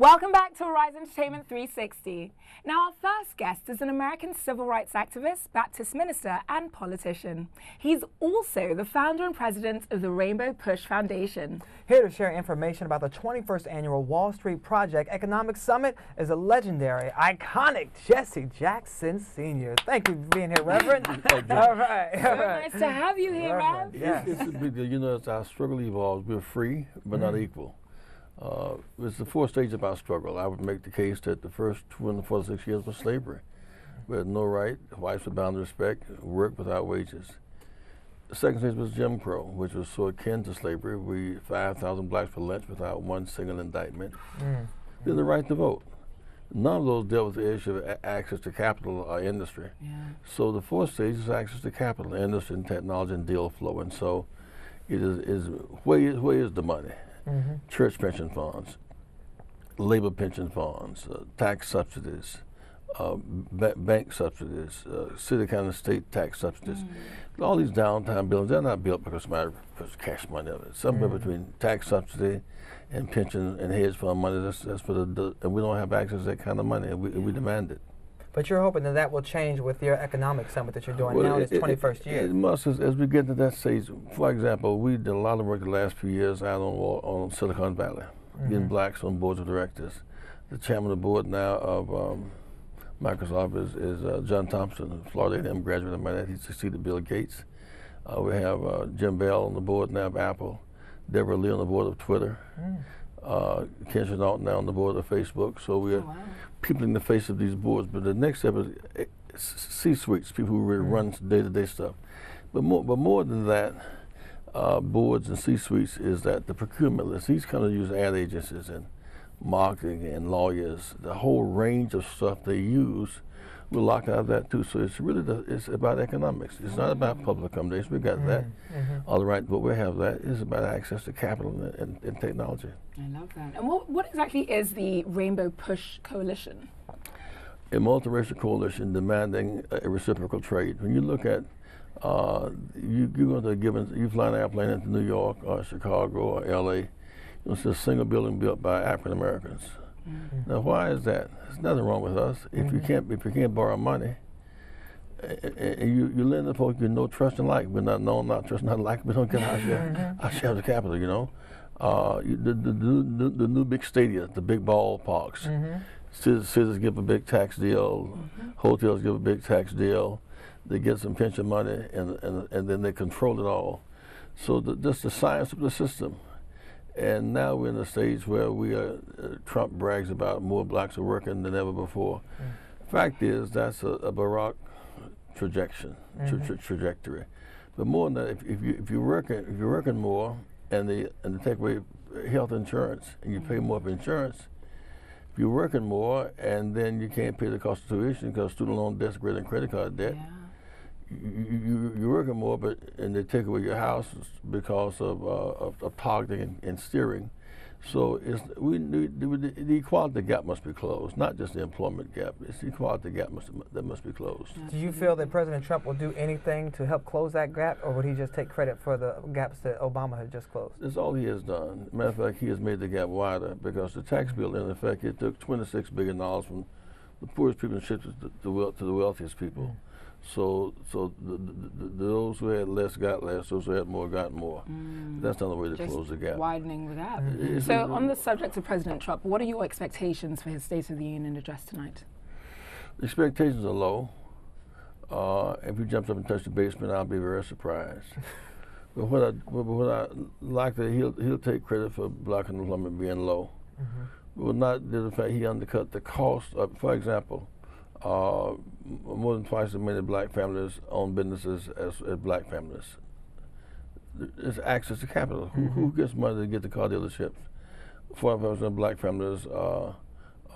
Welcome back to Rise Entertainment 360. Now, our first guest is an American civil rights activist, Baptist minister, and politician. He's also the founder and president of the Rainbow Push Foundation. Here to share information about the 21st Annual Wall Street Project Economic Summit is the legendary, iconic Jesse Jackson Sr. Thank you for being here, Reverend. All right. So nice to have you here, Rev. Yes. It's a big deal. You know, as our struggle evolves, we're free, but not equal. It's the four stages of our struggle. I would make the case that the first 246 years was slavery. We had no right, whites were bound to respect, work without wages. The second stage was Jim Crow, which was so akin to slavery. 5,000 blacks were lynched without one single indictment. Then the right to vote. None of those dealt with the issue of access to capital or industry. So the fourth stage is access to capital, industry, and technology, and deal flow. And so it is where is the money? Church pension funds, labor pension funds, tax subsidies, bank subsidies, city, county, and state tax subsidies. All these downtown buildings, they're not built because somebody puts cash money of it. Somewhere between tax subsidy and pension and hedge fund money, that's for and we don't have access to that kind of money, and we demand it. But you're hoping that that will change with your economic summit that you're doing now in its 21st year. It must, as we get to that stage. For example, we did a lot of work the last few years out on Silicon Valley, getting blacks on boards of directors. The chairman of the board now of Microsoft is John Thompson, a Florida A&M graduate of mine. He succeeded Bill Gates. We have Jim Bell on the board now of Apple, Deborah Lee on the board of Twitter, Ken Chenault now on the board of Facebook. So we're people in the face of these boards. But the next step is C-suites, people who really run day-to-day stuff. But more than that, boards and C-suites is that the procurement list. These kind of use ad agencies and marketing and lawyers. The whole range of stuff they use, we're locked out of that too. So it's really it's about economics. It's not about public accommodation. We got that. All right, but we have that. It's about access to capital and technology. I love that. And what exactly is the Rainbow Push Coalition? A multiracial coalition demanding a reciprocal trade. When you look at you're going to you fly an airplane into New York or Chicago or LA, you'll see a single building built by African Americans. Now, why is that? There's nothing wrong with us. If you can't borrow money, and you lend to folks you know, trust, and like, we're not known, not trust, not like, we don't get our share of the capital. You know, the new big stadia, the big ballparks. Cities give a big tax deal. Hotels give a big tax deal. They get some pension money, and then they control it all. So just the science of the system. And now we're in a stage where Trump brags about more blacks are working than ever before. Fact is, that's a Barack trajectory. But more than that, if you're working more, and they take away health insurance, and you pay more for insurance, if you're working more, and then you can't pay the cost of tuition because student loan debt's greater than credit card debt. You're working more, and they take away your house because of targeting and steering. So the equality gap must be closed, not just the employment gap. It's the equality gap that must be closed. Do you feel that President Trump will do anything to help close that gap, or would he just take credit for the gaps that Obama had just closed? That's all he has done. Matter of fact, he has made the gap wider because the tax bill, in effect, it took $26 billion from the poorest people and shifted to the wealthiest people. So those who had less got less, those who had more got more. That's not the way to close the gap. Widening the gap. So on the subject of President Trump, what are your expectations for his State of the Union address tonight? The expectations are low. If he jumps up and touches the basement, I'll be very surprised. But what I like that he'll take credit for black unemployment being low. But not the fact he undercut the cost of, for example, more than twice as many black families own businesses as black families. There's access to capital. Who gets money to get the car dealerships? 45% of black families own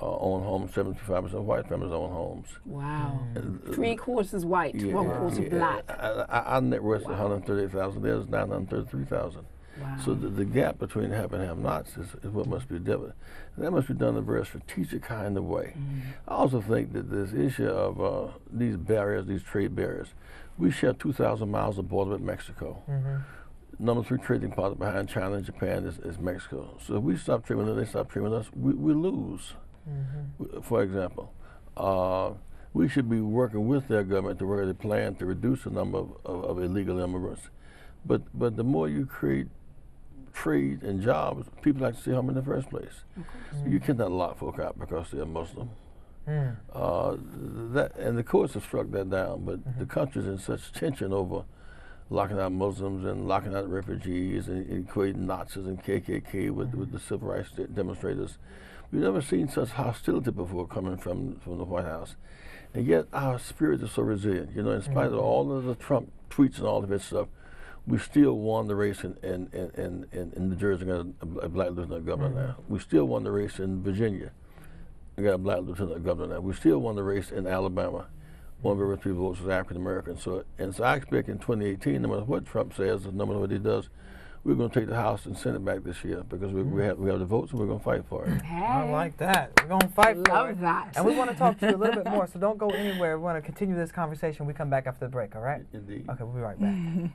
homes, 75% of white families own homes. Wow. 3/4 white, 1/4 black. Our net worth is 138,000, theirs 933,000. Wow. So the gap between have and have-nots is what must be done. And that must be done in a very strategic kind of way. I also think that this issue of these barriers, these trade barriers, we share 2,000 miles of border with Mexico. Number 3 trading partner behind China and Japan is Mexico. So if we stop trading them, they stop trading us, we lose. For example, we should be working with their government to work at a plan to reduce the number of illegal immigrants. But the more you create trade and jobs, people like to see them in the first place. You cannot lock folk out because they're Muslim. And the courts have struck that down, but the country's in such tension over locking out Muslims and locking out refugees and equating Nazis and KKK with the civil rights demonstrators. We've never seen such hostility before coming from the White House. And yet our spirit is so resilient. You know, in spite of all of the Trump tweets and all of his stuff, we still won the race in New Jersey, got a black lieutenant governor now. We still won the race in Virginia, we got a black lieutenant governor now. We still won the race in Alabama. One of every 3 votes was African American. So I expect in 2018, no matter what Trump says, no matter what he does, we're going to take the House and Senate back this year because we have the votes and we're going to fight for it. Hey. I like that. We're going to fight for it. Love that. And we want to talk to you a little bit more, so don't go anywhere. We want to continue this conversation when we come back after the break, all right? Indeed. Okay, we'll be right back.